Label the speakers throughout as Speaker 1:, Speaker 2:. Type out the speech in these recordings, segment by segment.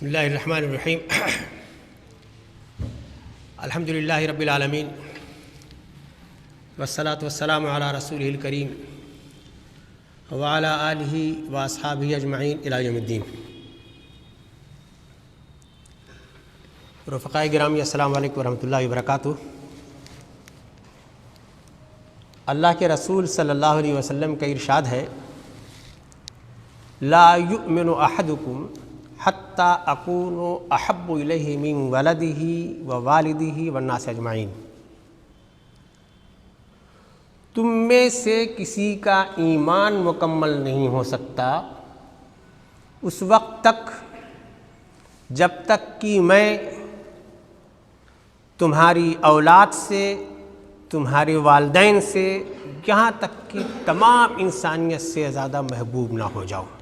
Speaker 1: بسم اللہ الرحمن الرحیم الحمد للہ رب العالمین والصلاة والسلام علی رسولہ الکریم وعلی آلہ واصحابہ اجمعین الی یوم الدین۔ رفقائے گرامی، السلام علیکم ورحمۃ اللہ وبرکاتہ۔ اللہ کے رسول صلی اللہ علیہ وسلم کا ارشاد ہے، لا یؤمن احدکم حتی اکون احب الیہ من ولدہ ووالدہ والناس اجمعین۔ تم میں سے کسی کا ایمان مکمل نہیں ہو سکتا اس وقت تک جب تک کہ میں تمہاری اولاد سے، تمہارے والدین سے، یہاں تک کہ تمام انسانیت سے زیادہ محبوب نہ ہو جاؤں۔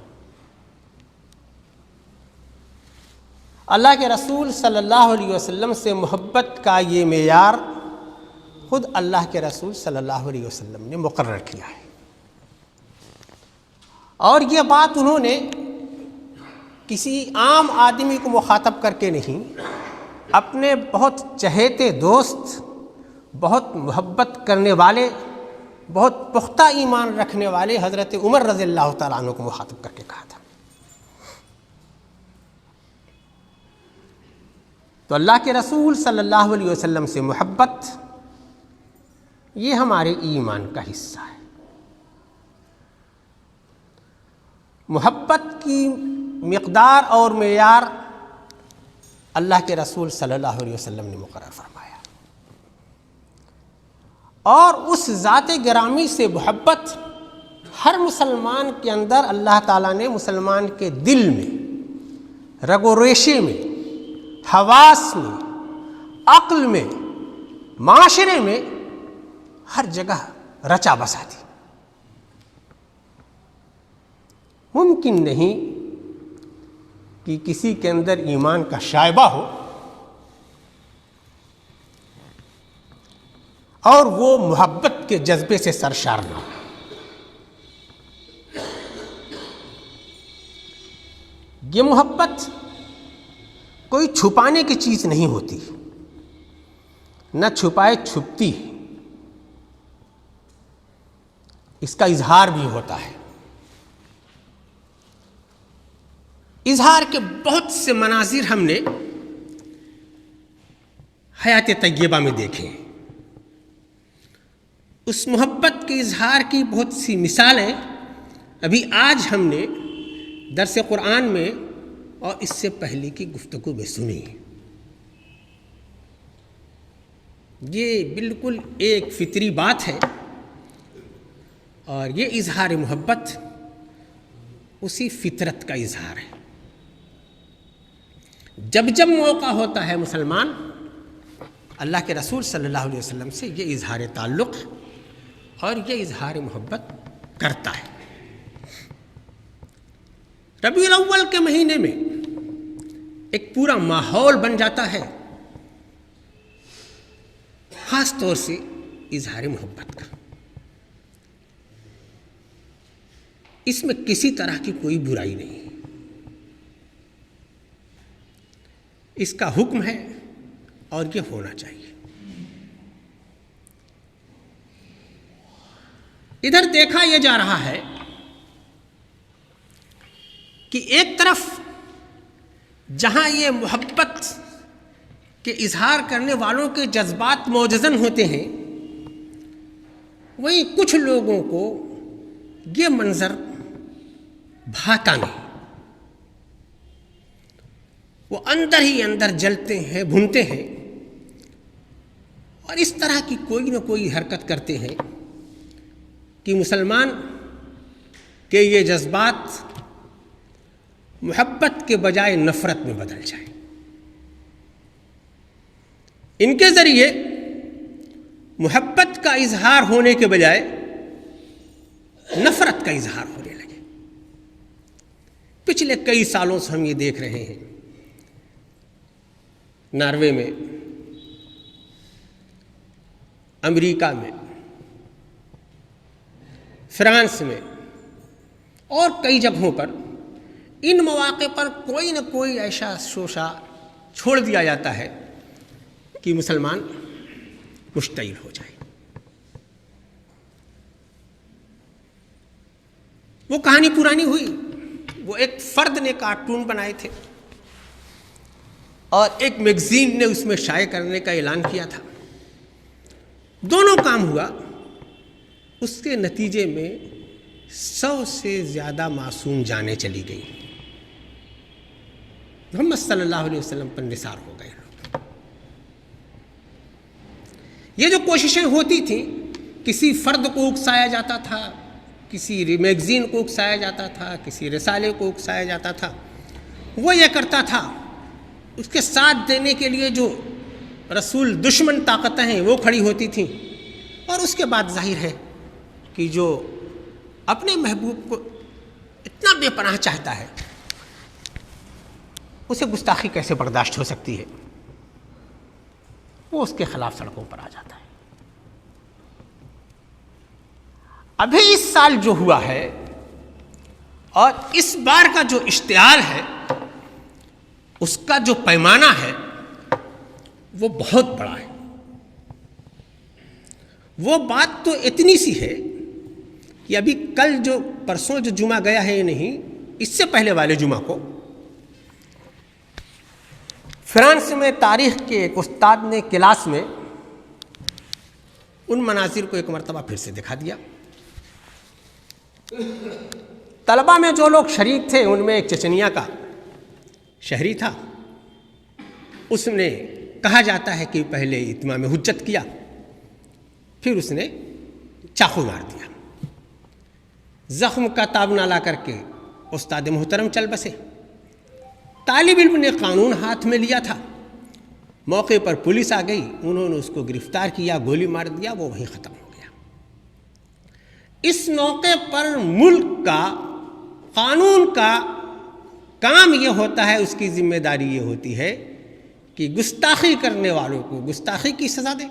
Speaker 1: اللہ کے رسول صلی اللہ علیہ وسلم سے محبت کا یہ معیار خود اللہ کے رسول صلی اللہ علیہ وسلم نے مقرر کیا ہے، اور یہ بات انہوں نے کسی عام آدمی کو مخاطب کر کے نہیں، اپنے بہت چہیتے دوست، بہت محبت کرنے والے، بہت پختہ ایمان رکھنے والے حضرت عمر رضی اللہ تعالیٰ عنہ کو مخاطب کر کے کہا تھا۔ تو اللہ کے رسول صلی اللہ علیہ وسلم سے محبت یہ ہمارے ایمان کا حصہ ہے۔ محبت کی مقدار اور معیار اللہ کے رسول صلی اللہ علیہ وسلم نے مقرر فرمایا، اور اس ذات گرامی سے محبت ہر مسلمان کے اندر اللہ تعالیٰ نے مسلمان کے دل میں، رگ و ریشے میں، حواس میں، عقل میں، معاشرے میں، ہر جگہ رچا بسا دی۔ ممکن نہیں کہ کسی کے اندر ایمان کا شائبہ ہو اور وہ محبت کے جذبے سے سرشار نہ ہو۔ یہ محبت کوئی چھپانے کی چیز نہیں ہوتی، نہ چھپائے چھپتی، اس کا اظہار بھی ہوتا ہے۔ اظہار کے بہت سے مناظر ہم نے حیات طیبہ میں دیکھے ہیں۔ اس محبت کے اظہار کی بہت سی مثالیں ابھی آج ہم نے درس قرآن میں اور اس سے پہلے کی گفتگو میں سنی۔ یہ بالکل ایک فطری بات ہے، اور یہ اظہار محبت اسی فطرت کا اظہار ہے۔ جب جب موقع ہوتا ہے مسلمان اللہ کے رسول صلی اللہ علیہ وسلم سے یہ اظہار تعلق اور یہ اظہار محبت کرتا ہے۔ ربیع الاول کے مہینے میں ایک پورا ماحول بن جاتا ہے، خاص طور سے اظہار محبت کا۔ اس میں کسی طرح کی کوئی برائی نہیں، اس کا حکم ہے اور یہ ہونا چاہیے۔ ادھر دیکھا یہ جا رہا ہے کہ ایک طرف جہاں یہ محبت کے اظہار کرنے والوں کے جذبات موجزن ہوتے ہیں، وہیں کچھ لوگوں کو یہ منظر بھاتا نہیں، وہ اندر ہی اندر جلتے ہیں، بھونتے ہیں، اور اس طرح کی کوئی نہ کوئی حرکت کرتے ہیں کہ مسلمان کے یہ جذبات محبت کے بجائے نفرت میں بدل جائے۔ ان کے ذریعے محبت کا اظہار ہونے کے بجائے نفرت کا اظہار ہونے لگے۔ پچھلے کئی سالوں سے ہم یہ دیکھ رہے ہیں، ناروے میں، امریکہ میں، فرانس میں اور کئی جگہوں پر ان مواقع پر کوئی نہ کوئی ایسا شوشہ چھوڑ دیا جاتا ہے کہ مسلمان مشتعل ہو جائے۔ وہ کہانی پرانی ہوئی، وہ ایک فرد نے کارٹون بنائے تھے اور ایک میگزین نے اس میں شائع کرنے کا اعلان کیا تھا، دونوں کام ہوا، اس کے نتیجے میں 100 سے زیادہ معصوم جانیں چلی گئی، محمد صلی اللہ علیہ وسلم پر نثار ہو گئے لوگ۔ یہ جو کوششیں ہوتی تھیں، کسی فرد کو اکسایا جاتا تھا، کسی میگزین کو اکسایا جاتا تھا، کسی رسالے کو اکسایا جاتا تھا، وہ یہ کرتا تھا، اس کے ساتھ دینے کے لیے جو رسول دشمن طاقتیں ہیں وہ کھڑی ہوتی تھیں، اور اس کے بعد ظاہر ہے کہ جو اپنے محبوب کو اتنا بے پناہ چاہتا ہے اسے گستاخی کیسے برداشت ہو سکتی ہے، وہ اس کے خلاف سڑکوں پر آ جاتا ہے۔ ابھی اس سال جو ہوا ہے اور اس بار کا جو اشتعال ہے، اس کا جو پیمانہ ہے وہ بہت بڑا ہے۔ وہ بات تو اتنی سی ہے کہ ابھی کل جو پرسوں جو جمعہ گیا ہے نہیں، اس سے پہلے والے جمعہ کو فرانس میں تاریخ کے ایک استاد نے کلاس میں ان مناظر کو ایک مرتبہ پھر سے دکھا دیا۔ طلبہ میں جو لوگ شریک تھے ان میں ایک چچنیا کا شہری تھا، اس نے کہا جاتا ہے کہ پہلے اتمام حجت کیا، پھر اس نے چاقو مار دیا، زخم کا تاب نہ لا کر کے استاد محترم چل بسے۔ طالب علم نے قانون ہاتھ میں لیا تھا، موقع پر پولیس آ گئی، انہوں نے اس کو گرفتار کیا، گولی مار دیا، وہ وہیں ختم ہو گیا۔ اس موقع پر ملک کا قانون کا کام یہ ہوتا ہے، اس کی ذمہ داری یہ ہوتی ہے کہ گستاخی کرنے والوں کو گستاخی کی سزا دے،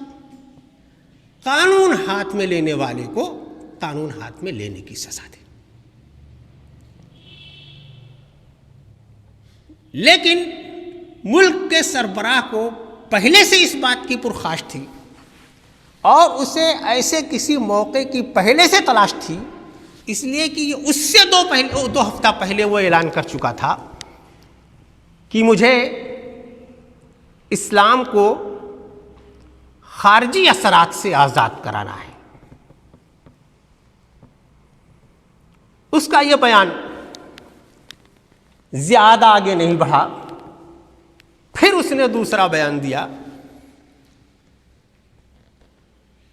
Speaker 1: قانون ہاتھ میں لینے والے کو قانون ہاتھ میں لینے کی سزا دے۔ لیکن ملک کے سربراہ کو پہلے سے اس بات کی پرخاش تھی اور اسے ایسے کسی موقع کی پہلے سے تلاش تھی، اس لیے کہ یہ اس سے دو ہفتہ پہلے وہ اعلان کر چکا تھا کہ مجھے اسلام کو خارجی اثرات سے آزاد کرانا ہے۔ اس کا یہ بیان زیادہ آگے نہیں بڑھا، پھر اس نے دوسرا بیان دیا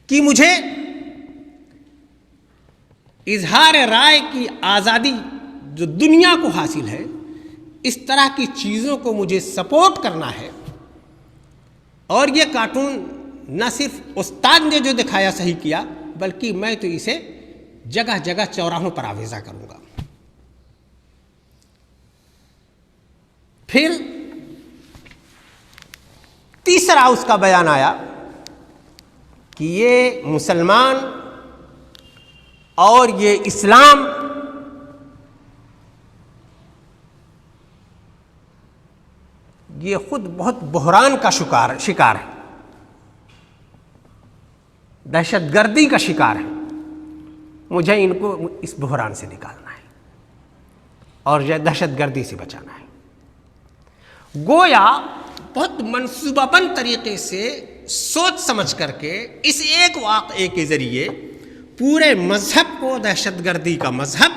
Speaker 1: کہ مجھے اظہار رائے کی آزادی جو دنیا کو حاصل ہے، اس طرح کی چیزوں کو مجھے سپورٹ کرنا ہے، اور یہ کارٹون نہ صرف استاد نے جو دکھایا صحیح کیا، بلکہ میں تو اسے جگہ جگہ چوراہوں پر آویزہ کروں گا۔ پھر تیسرا اس کا بیان آیا کہ یہ مسلمان اور یہ اسلام یہ خود بہت بحران کا شکار ہے، دہشت گردی کا شکار ہے، مجھے ان کو اس بحران سے نکالنا ہے اور یہ دہشت گردی سے بچانا ہے۔ گویا بہت منصوبہ بند طریقے سے سوچ سمجھ کر کے اس ایک واقعے کے ذریعے پورے مذہب کو دہشت گردی کا مذہب،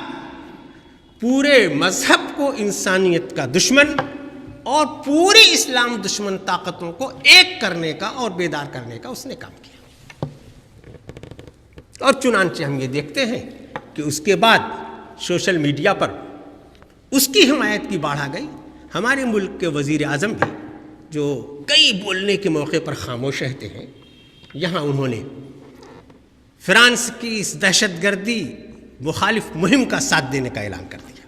Speaker 1: پورے مذہب کو انسانیت کا دشمن اور پوری اسلام دشمن طاقتوں کو ایک کرنے کا اور بیدار کرنے کا اس نے کام کیا۔ اور چنانچہ ہم یہ دیکھتے ہیں کہ اس کے بعد سوشل میڈیا پر اس کی حمایت کی باڑھ آ گئی۔ ہمارے ملک کے وزیر اعظم بھی جو کئی بولنے کے موقع پر خاموش رہتے ہیں، یہاں انہوں نے فرانس کی اس دہشت گردی مخالف مہم کا ساتھ دینے کا اعلان کر دیا۔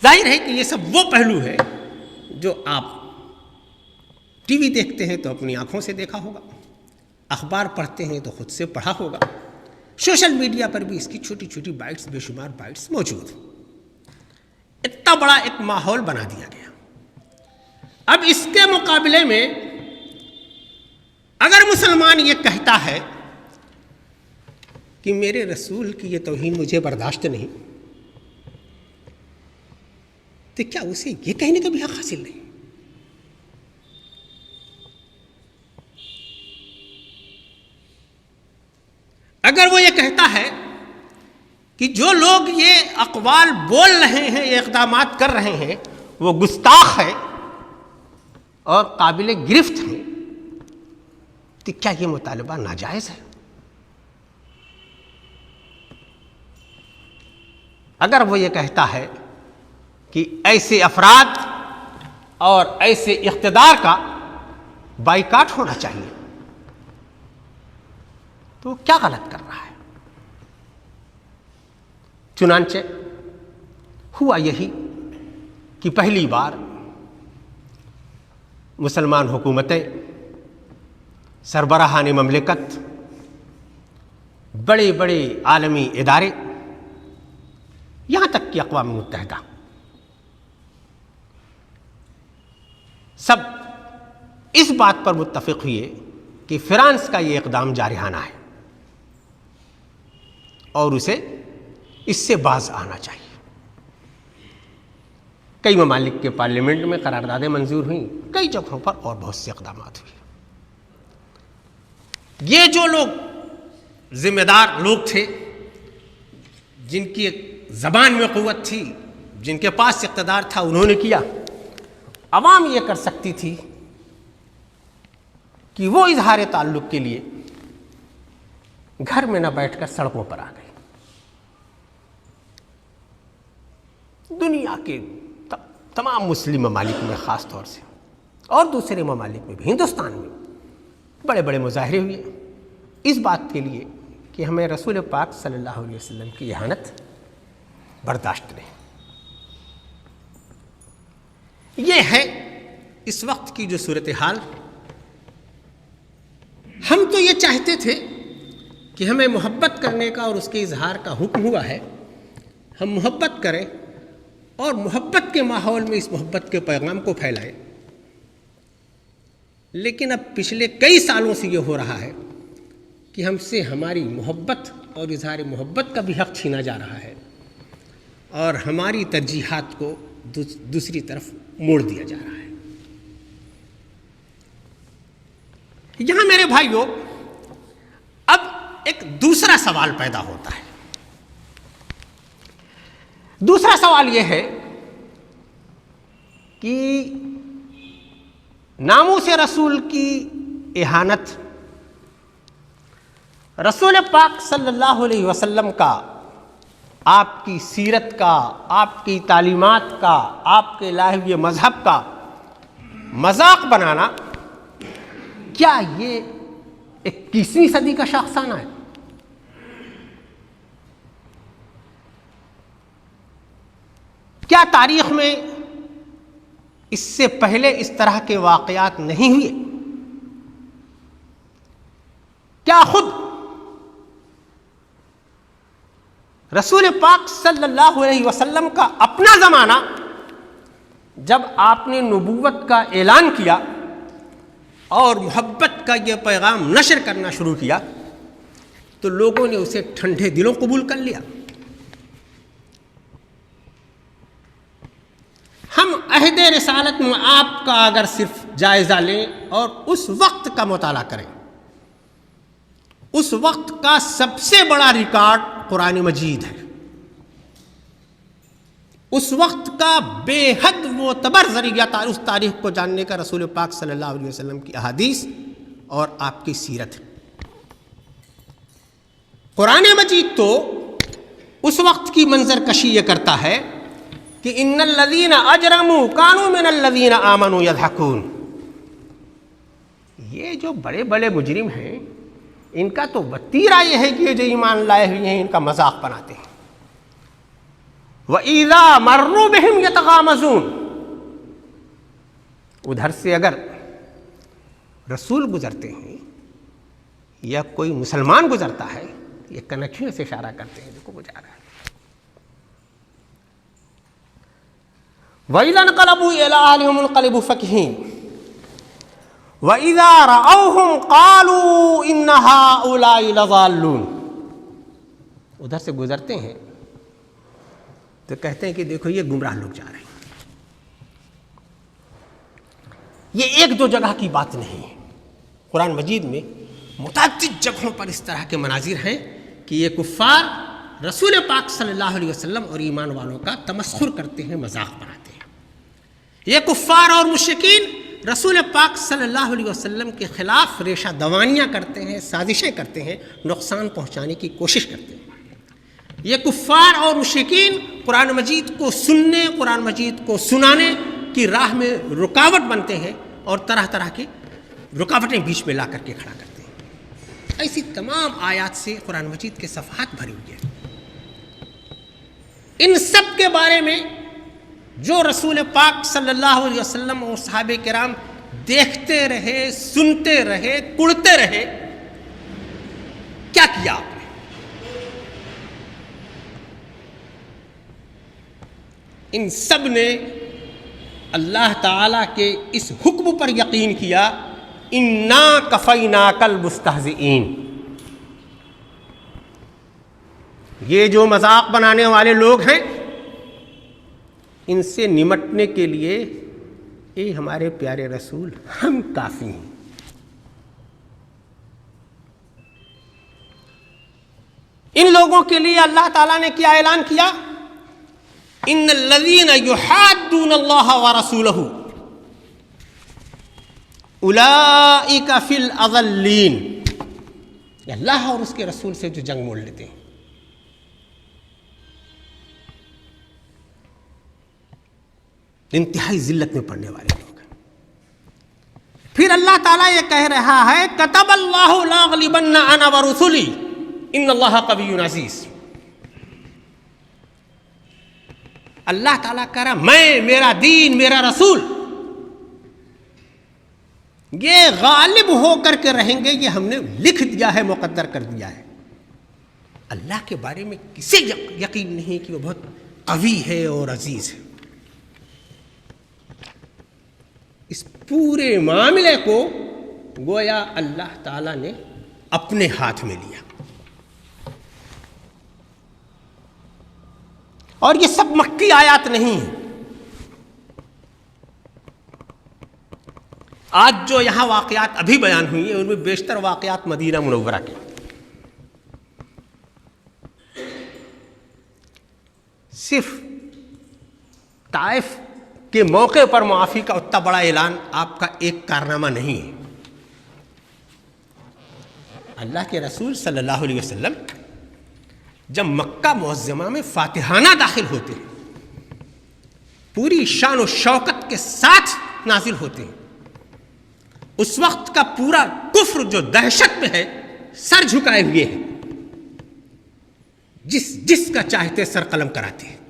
Speaker 1: ظاہر ہے کہ یہ سب وہ پہلو ہے جو آپ ٹی وی دیکھتے ہیں تو اپنی آنکھوں سے دیکھا ہوگا، اخبار پڑھتے ہیں تو خود سے پڑھا ہوگا، سوشل میڈیا پر بھی اس کی چھوٹی چھوٹی بائٹس، بے شمار بائٹس موجود ہیں۔ اتنا بڑا ایک ماحول بنا دیا گیا۔ اب اس کے مقابلے میں اگر مسلمان یہ کہتا ہے کہ میرے رسول کی یہ توہین مجھے برداشت نہیں، تو کیا اسے یہ کہنے کا بھی حق حاصل نہیں؟ اگر وہ یہ کہتا ہے کہ جو لوگ یہ اقوال بول رہے ہیں، یہ اقدامات کر رہے ہیں، وہ گستاخ ہے اور قابل گرفت ہیں، تو کیا یہ مطالبہ ناجائز ہے؟ اگر وہ یہ کہتا ہے کہ ایسے افراد اور ایسے اقتدار کا بائیکاٹ ہونا چاہیے، تو وہ کیا غلط کر رہا ہے؟ چنانچہ ہوا یہی کہ پہلی بار مسلمان حکومتیں، سربراہان مملکت، بڑے بڑے عالمی ادارے، یہاں تک کہ اقوام متحدہ، سب اس بات پر متفق ہوئے کہ فرانس کا یہ اقدام جارحانہ ہے اور اسے اس سے باز آنا چاہیے۔ کئی ممالک کے پارلیمنٹ میں قراردادیں منظور ہوئیں، کئی جگہوں پر اور بہت سے اقدامات ہوئے۔ یہ جو لوگ ذمہ دار لوگ تھے، جن کی زبان میں قوت تھی، جن کے پاس اقتدار تھا، انہوں نے کیا۔ عوام یہ کر سکتی تھی کہ وہ اظہار تعلق کے لیے گھر میں نہ بیٹھ کر سڑکوں پر آ گئی۔ دنیا کے تمام مسلم ممالک میں خاص طور سے اور دوسرے ممالک میں بھی، ہندوستان میں بڑے بڑے مظاہرے ہوئے اس بات کے لیے کہ ہمیں رسول پاک صلی اللہ علیہ وسلم کی اہانت برداشت نہیں۔ یہ ہے اس وقت کی جو صورتحال۔ ہم تو یہ چاہتے تھے کہ ہمیں محبت کرنے کا اور اس کے اظہار کا حکم ہوا ہے، ہم محبت کریں اور محبت کے ماحول میں اس محبت کے پیغام کو پھیلائیں، لیکن اب پچھلے کئی سالوں سے یہ ہو رہا ہے کہ ہم سے ہماری محبت اور اظہار محبت کا بھی حق چھینا جا رہا ہے اور ہماری ترجیحات کو دوسری طرف موڑ دیا جا رہا ہے۔ یہاں میرے بھائیوں اب ایک دوسرا سوال پیدا ہوتا ہے۔ دوسرا سوال یہ ہے کہ ناموس رسول کی اہانت، رسول پاک صلی اللہ علیہ وسلم کا، آپ کی سیرت کا، آپ کی تعلیمات کا، آپ کے لائے ہوئے مذہب کا مذاق بنانا، کیا یہ 21ویں صدی کا شاخسانہ ہے؟ کیا تاریخ میں اس سے پہلے اس طرح کے واقعات نہیں ہوئے؟ کیا خود رسول پاک صلی اللہ علیہ وسلم کا اپنا زمانہ، جب آپ نے نبوت کا اعلان کیا اور محبت کا یہ پیغام نشر کرنا شروع کیا، تو لوگوں نے اسے ٹھنڈے دلوں قبول کر لیا؟ ہم عہد رسالت میں آپ کا اگر صرف جائزہ لیں اور اس وقت کا مطالعہ کریں، اس وقت کا سب سے بڑا ریکارڈ قرآن مجید ہے، اس وقت کا بے حد معتبر ذریعہ اس تاریخ کو جاننے کا رسول پاک صلی اللہ علیہ وسلم کی احادیث اور آپ کی سیرت ہے۔ قرآن مجید تو اس وقت کی منظر کشی یہ کرتا ہے کہ ان الذین اجرموا کانوا من الذین آمنوا یضحکون، یہ جو بڑے بڑے مجرم ہیں، ان کا تو وتیرہ یہ ہے کہ یہ جو ایمان لائے ہوئے ہیں ان کا مذاق بناتے ہیں۔ وَإِذَا مَرُّوا بِهِمْ يَتَغَامَزُونَ، ادھر سے اگر رسول گزرتے ہیں یا کوئی مسلمان گزرتا ہے یہ کنکھیوں سے اشارہ کرتے ہیں، دیکھو وہ جا رہا ہے۔ وَإِذَا انْقَلَبُوا إِلَىٰ أَهْلِهِمُ انْقَلَبُوا فَكِهِينَ وَإِذَا رَأَوْهُمْ قَالُوا إِنَّ هَٰؤُلَاءِ لَضَالُّونَ، ادھر سے گزرتے ہیں تو کہتے ہیں کہ دیکھو یہ گمراہ لوگ جا رہے ہیں۔ یہ ایک دو جگہ کی بات نہیں ہے، قرآن مجید میں متعدد جگہوں پر اس طرح کے مناظر ہیں کہ یہ کفار رسول پاک صلی اللہ علیہ وسلم اور ایمان والوں کا تمسخر کرتے ہیں، مذاق بناتے ہیں۔ یہ کفار اور مشرکین رسول پاک صلی اللہ علیہ وسلم کے خلاف ریشہ دوانیاں کرتے ہیں، سازشیں کرتے ہیں، نقصان پہنچانے کی کوشش کرتے ہیں۔ یہ کفار اور مشرکین قرآن مجید کو سننے، قرآن مجید کو سنانے کی راہ میں رکاوٹ بنتے ہیں اور طرح طرح کی رکاوٹیں بیچ میں لا کر کے کھڑا کرتے ہیں۔ ایسی تمام آیات سے قرآن مجید کے صفحات بھری ہوئی ہیں۔ ان سب کے بارے میں جو رسول پاک صلی اللہ علیہ وسلم اور صحابہ کرام دیکھتے رہے، سنتے رہے، کڑتے رہے، کیا کیا آپ نے؟ ان سب نے اللہ تعالیٰ کے اس حکم پر یقین کیا، اِنَّا كَفَيْنَاكَ الْمُسْتَهْزِئِينَ۔ یہ جو مذاق بنانے والے لوگ ہیں، ان سے نمٹنے کے لیے اے ہمارے پیارے رسول ہم کافی ہیں۔ ان لوگوں کے لیے اللہ تعالیٰ نے کیا اعلان کیا؟ ان الذین یحادون اللہ ورسولہ اولئک فی الاضلین، اللہ اور اس کے رسول سے جو جنگ موڑ لیتے ہیں، انتہائی ذلت میں پڑنے والے لوگ ہیں۔ پھر اللہ تعالیٰ یہ کہہ رہا ہے کتب اللہ لاغلبن انا ورسلی ان اللہ قوی عزیز۔ اللہ تعالیٰ کہہ رہا میں، میرا دین، میرا رسول یہ غالب ہو کر کے رہیں گے، یہ ہم نے لکھ دیا ہے، مقدر کر دیا ہے۔ اللہ کے بارے میں کسی یقین نہیں کہ وہ بہت قوی ہے اور عزیز ہے۔ اس پورے معاملے کو گویا اللہ تعالیٰ نے اپنے ہاتھ میں لیا، اور یہ سب مکی آیات نہیں ہیں۔ آج جو یہاں واقعات ابھی بیان ہوئی ہیں ان میں بیشتر واقعات مدینہ منورہ کے، صرف طائف کے موقع پر معافی کا اتنا بڑا اعلان آپ کا ایک کارنامہ نہیں ہے۔ اللہ کے رسول صلی اللہ علیہ وسلم جب مکہ معظمہ میں فاتحانہ داخل ہوتے ہیں، پوری شان و شوکت کے ساتھ نازل ہوتے ہیں، اس وقت کا پورا کفر جو دہشت میں ہے سر جھکائے ہوئے ہے، جس کا چاہتے سر قلم کراتے ہیں،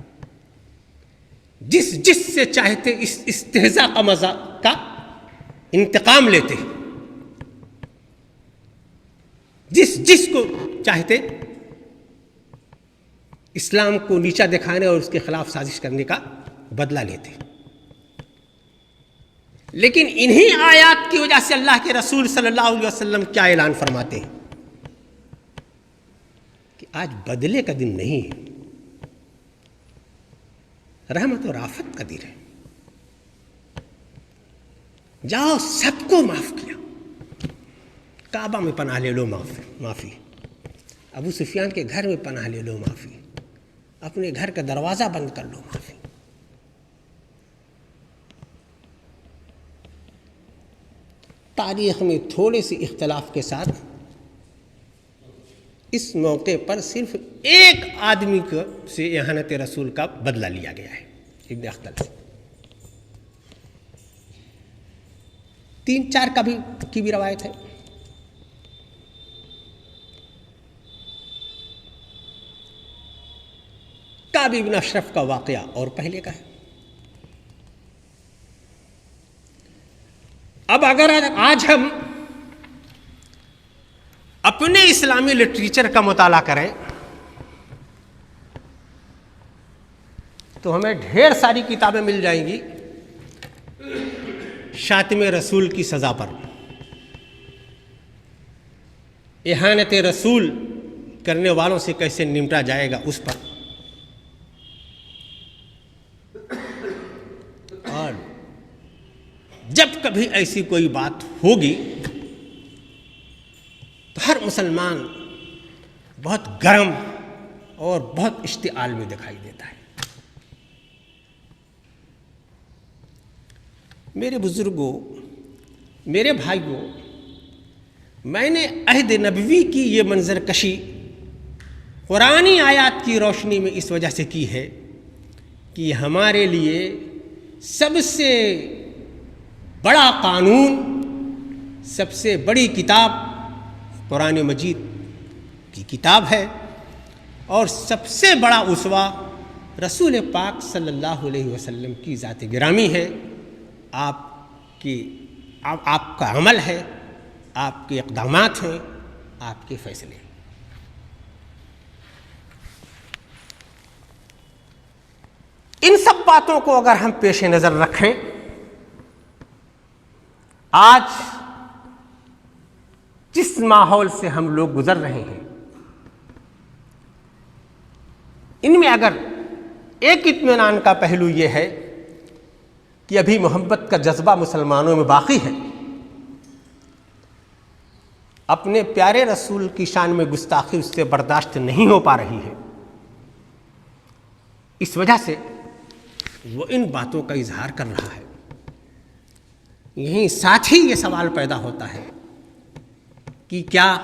Speaker 1: جس سے چاہتے اس استہزاء کا مذاق کا انتقام لیتے ہیں، جس کو چاہتے اسلام کو نیچا دکھانے اور اس کے خلاف سازش کرنے کا بدلہ لیتے۔ لیکن انہی آیات کی وجہ سے اللہ کے رسول صلی اللہ علیہ وسلم کیا اعلان فرماتے ہیں کہ آج بدلے کا دن نہیں ہے، رحمت اور آفت کا دن ہے، جاؤ سب کو معاف کیا، کعبہ میں پناہ لے لو معافی، ابو سفیان کے گھر میں پناہ لے لو معافی، اپنے گھر کا دروازہ بند کر لو معافی۔ تاریخ میں تھوڑے سے اختلاف کے ساتھ اس موقع پر صرف ایک آدمی سے اہانت رسول کا بدلہ لیا گیا ہے، ابن اختل سے، 3-4 کی بھی روایت ہے۔ کعب بن اشرف کا واقعہ اور پہلے کا ہے۔ اب اگر آج ہم اپنے اسلامی لٹریچر کا مطالعہ کریں تو ہمیں ڈھیر ساری کتابیں مل جائیں گی شاتم رسول کی سزا پر، اہانت رسول کرنے والوں سے کیسے نمٹا جائے گا اس پر، اور جب کبھی ایسی کوئی بات ہوگی تو ہر مسلمان بہت گرم اور بہت اشتعال میں دکھائی دیتا ہے۔ میرے بزرگوں، میرے بھائیوں، میں نے عہد نبوی کی یہ منظر کشی قرآنی آیات کی روشنی میں اس وجہ سے کی ہے کہ ہمارے لیے سب سے بڑا قانون، سب سے بڑی کتاب قرآن مجید کی کتاب ہے، اور سب سے بڑا اسوہ رسول پاک صلی اللہ علیہ وسلم کی ذات گرامی ہے، آپ کا عمل ہے، آپ کے اقدامات ہیں، آپ کے فیصلے۔ ان سب باتوں کو اگر ہم پیش نظر رکھیں، آج جس ماحول سے ہم لوگ گزر رہے ہیں، ان میں اگر ایک اطمینان کا پہلو یہ ہے کہ ابھی محبت کا جذبہ مسلمانوں میں باقی ہے، اپنے پیارے رسول کی شان میں گستاخی اس سے برداشت نہیں ہو پا رہی ہے، اس وجہ سے وہ ان باتوں کا اظہار کر رہا ہے۔ یہیں ساتھ ہی یہ سوال پیدا ہوتا ہے کہ کیا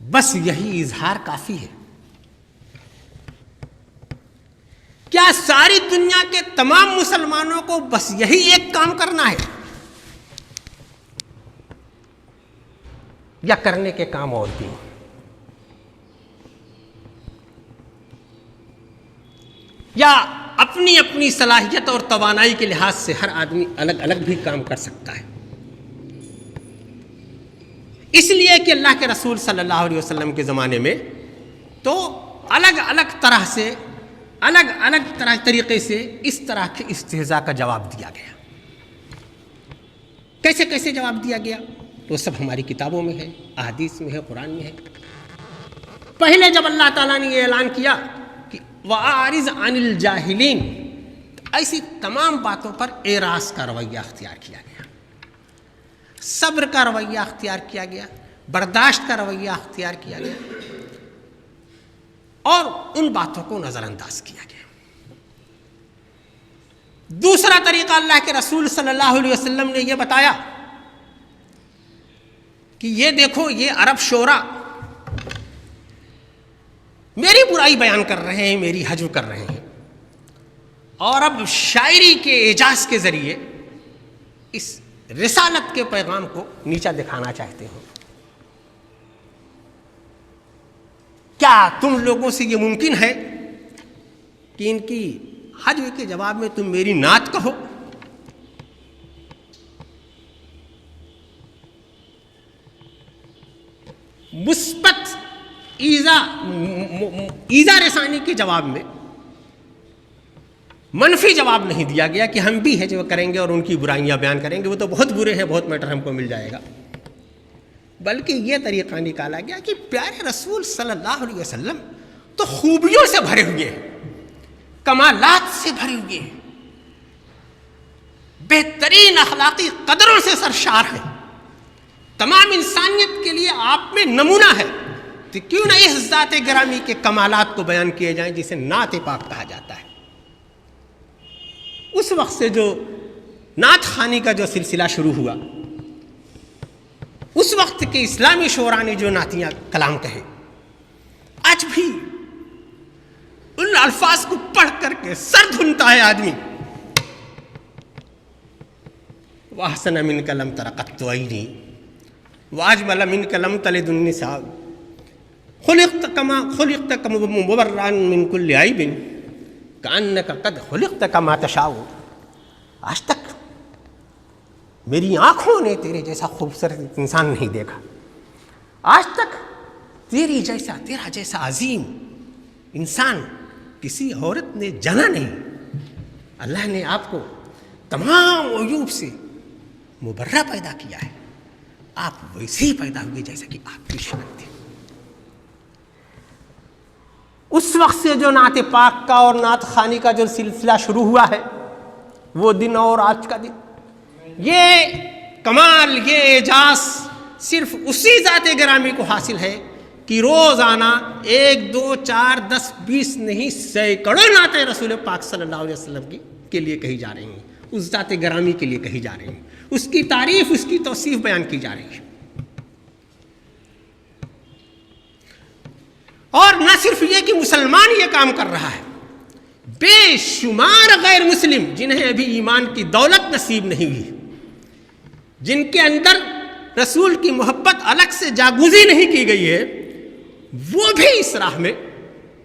Speaker 1: بس یہی اظہار کافی ہے؟ کیا ساری دنیا کے تمام مسلمانوں کو بس یہی ایک کام کرنا ہے، یا کرنے کے کام اور بھی ہیں؟ یا اپنی اپنی صلاحیت اور توانائی کے لحاظ سے ہر آدمی الگ الگ بھی کام کر سکتا ہے؟ اس لیے کہ اللہ کے رسول صلی اللہ علیہ وسلم کے زمانے میں تو الگ الگ طرح سے، الگ الگ طریقے سے اس طرح کے استہزاء کا جواب دیا گیا۔ کیسے کیسے جواب دیا گیا تو سب ہماری کتابوں میں ہے، احادیث میں ہے، قرآن میں ہے۔ پہلے جب اللہ تعالیٰ نے یہ اعلان کیا کہ وَأَعْرِضْ عَنِ الْجَاهِلِينَ، ایسی تمام باتوں پر اعراض کا رویہ اختیار کیا گیا، صبر کا رویہ اختیار کیا گیا، برداشت کا رویہ اختیار کیا گیا، اور ان باتوں کو نظر انداز کیا گیا۔ دوسرا طریقہ اللہ کے رسول صلی اللہ علیہ وسلم نے یہ بتایا کہ یہ دیکھو، یہ عرب شعراء میری برائی بیان کر رہے ہیں، میری حجو کر رہے ہیں، اور اب شاعری کے اعجاز کے ذریعے اس رسالت کے پیغام کو نیچا دکھانا چاہتے ہیں۔ کیا تم لوگوں سے یہ ممکن ہے کہ ان کی حجو کے جواب میں تم میری نعت کہو؟ مثبت ایذا رسانی کے جواب میں منفی جواب نہیں دیا گیا کہ ہم بھی ہے جو کریں گے اور ان کی برائیاں بیان کریں گے، وہ تو بہت برے ہیں، بہت میٹر ہم کو مل جائے گا، بلکہ یہ طریقہ نکالا گیا کہ پیارے رسول صلی اللہ علیہ وسلم تو خوبیوں سے بھرے ہوئے ہیں، کمالات سے بھرے ہوئے ہیں، بہترین اخلاقی قدروں سے سرشار ہیں، تمام انسانیت کے لیے آپ میں نمونہ ہے، تو کیوں نہ اس ذات گرامی کے کمالات کو بیان کیے جائیں جسے نعت پاک کہا جاتا ہے۔ اس وقت سے جو نعت خوانی کا جو سلسلہ شروع ہوا، اس وقت کے اسلامی شعراء نے جو نعتیہ کلام کہے، آج بھی ان الفاظ کو پڑھ کر کے سر دھنتا ہے آدمی۔ وَأَحْسَنَ مِنْكَ لَمْ تَرَ قَطُّ عَيْنِي وَأَجْمَلَ مِنْكَ لَمْ تَلِدِ النِّسَاءُ خُلِقْتَ مُبَرَّأً مِنْ كُلِّ عَيْبٍ كَأَنَّكَ قَدْ خُلِقْتَ كَمَا تَشَاءُ۔ آج تک میری آنکھوں نے تیرے جیسا خوبصورت انسان نہیں دیکھا، آج تک تیرا جیسا عظیم انسان کسی عورت نے جنا نہیں. اللہ نے آپ کو تمام عیوب سے مبرہ پیدا کیا ہے. آپ ویسے ہی پیدا ہوئے جیسا کہ آپ کی شان تھی. اس وقت سے جو نعت پاک کا اور نعت خوانی کا جو سلسلہ شروع ہوا ہے، وہ دن اور آج کا دن، یہ کمال، یہ اعجاز صرف اسی ذات گرامی کو حاصل ہے کہ روزانہ 1 2 4 10 20 نہیں، سینکڑوں نعتیں رسول پاک صلی اللہ علیہ وسلم کے لیے کہی جا رہی ہیں، اس ذات گرامی کے لیے کہی جا رہی ہیں، اس کی تعریف، اس کی توصیف بیان کی جا رہی ہے. اور نہ صرف یہ کہ مسلمان یہ کام کر رہا ہے، بے شمار غیر مسلم جنہیں ابھی ایمان کی دولت نصیب نہیں ہوئی، جن کے اندر رسول کی محبت الگ سے جاگوزی نہیں کی گئی ہے، وہ بھی اس راہ میں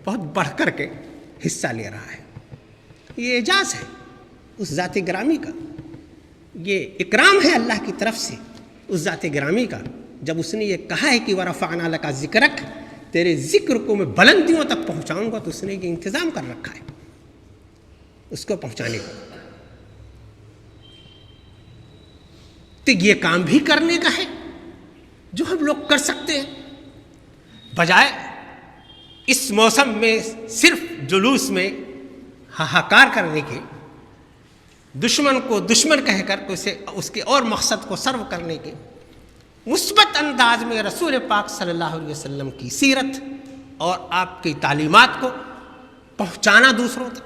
Speaker 1: بہت بڑھ کر کے حصہ لے رہا ہے. یہ اعجاز ہے اس ذات گرامی کا، یہ اکرام ہے اللہ کی طرف سے اس ذات گرامی کا، جب اس نے یہ کہا ہے کہ وَرَفَعْنَا لَكَ ذِكْرَكَ، تیرے ذکر کو میں بلندیوں تک پہنچاؤں گا، تو اس نے یہ انتظام کر رکھا ہے اس کو پہنچانے کا. تو یہ کام بھی کرنے کا ہے جو ہم لوگ کر سکتے ہیں، بجائے اس موسم میں صرف جلوس میں ہاہاکار کرنے کے، دشمن کو دشمن کہہ کر اس کے اور مقصد کو سرو کرنے کے. مثبت انداز میں رسول پاک صلی اللہ علیہ وسلم کی سیرت اور آپ کی تعلیمات کو پہنچانا دوسروں تک.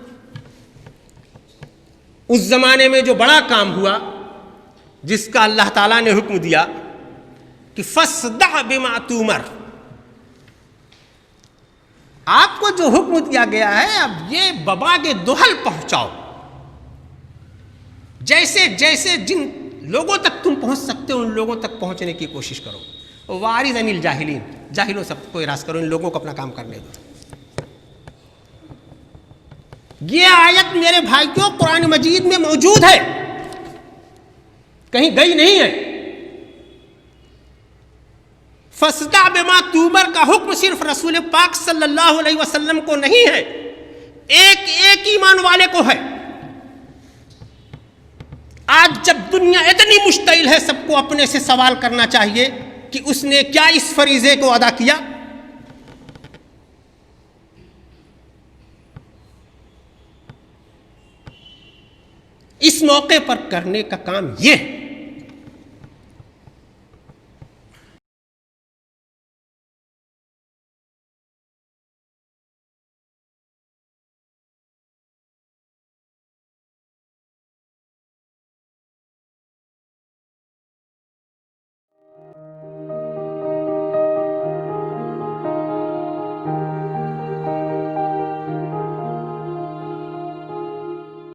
Speaker 1: اس زمانے میں جو بڑا کام ہوا، جس کا اللہ تعالیٰ نے حکم دیا کہ فَاصْدَعْ بِمَا تُؤْمَرُ، آپ کو جو حکم دیا گیا ہے اب یہ بباغ دہل پہنچاؤ. جیسے جیسے جن لوگوں تک تم پہنچ سکتے ہو ان لوگوں تک پہنچنے کی کوشش کرو. وَأَعْرِضْ عَنِ الْجَاهِلِينَ، جاہلوں سب کو اعراض کرو، ان لوگوں کو اپنا کام کرنے دو. یہ آیت میرے بھائیوں قرآن مجید میں موجود ہے، کہیں گئی نہیں ہے. فَاصْدَعْ بِمَا تُؤْمَرُ کا حکم صرف رسول پاک صلی اللہ علیہ وسلم کو نہیں ہے، ایک ایک ایمان والے کو ہے. آج جب دنیا اتنی مشتعل ہے، سب کو اپنے سے سوال کرنا چاہیے کہ اس نے کیا اس فریضے کو ادا کیا. اس موقع پر کرنے کا کام یہ ہے